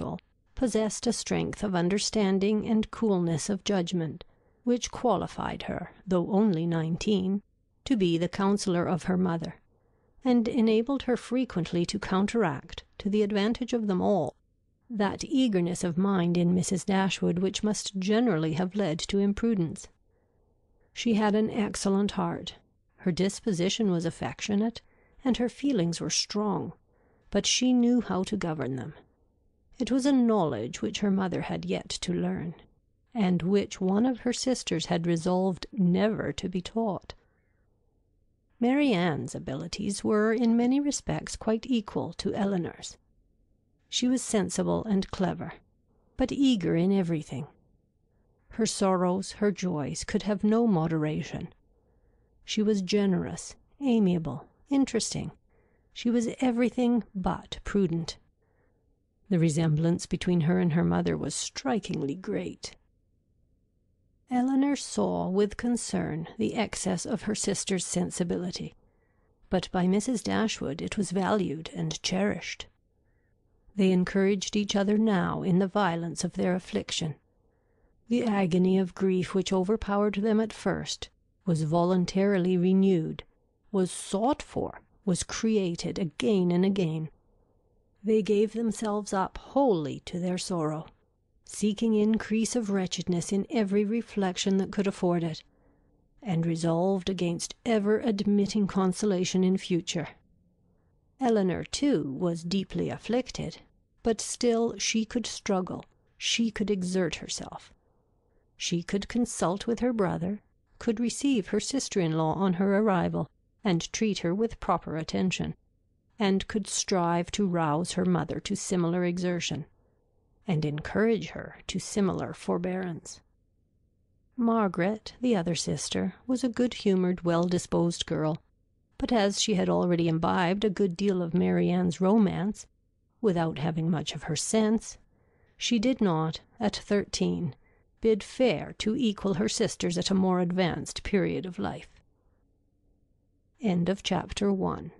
intellectual, possessed a strength of understanding and coolness of judgment, which qualified her, though only 19, to be the counsellor of her mother, and enabled her frequently to counteract, to the advantage of them all, that eagerness of mind in Mrs. Dashwood which must generally have led to imprudence. She had an excellent heart, her disposition was affectionate, and her feelings were strong, but she knew how to govern them. It was a knowledge which her mother had yet to learn, and which one of her sisters had resolved never to be taught. Mary Ann's abilities were in many respects quite equal to Eleanor's. She was sensible and clever, but eager in everything. Her sorrows, her joys, could have no moderation. She was generous, amiable, interesting. She was everything but prudent. The resemblance between her and her mother was strikingly great. Eleanor saw with concern the excess of her sister's sensibility, but by Mrs. Dashwood it was valued and cherished. They encouraged each other now in the violence of their affliction. The agony of grief which overpowered them at first was voluntarily renewed, was sought for, was created again and again. They gave themselves up wholly to their sorrow, seeking increase of wretchedness in every reflection that could afford it, and resolved against ever admitting consolation in future. Eleanor, too, was deeply afflicted, but still she could struggle, she could exert herself. She could consult with her brother, could receive her sister-in-law on her arrival, and treat her with proper attention, and could strive to rouse her mother to similar exertion, and encourage her to similar forbearance. Margaret, the other sister, was a good-humoured, well-disposed girl, but as she had already imbibed a good deal of Mary Ann's romance, without having much of her sense, she did not, at 13, bid fair to equal her sisters at a more advanced period of life. End of chapter 1.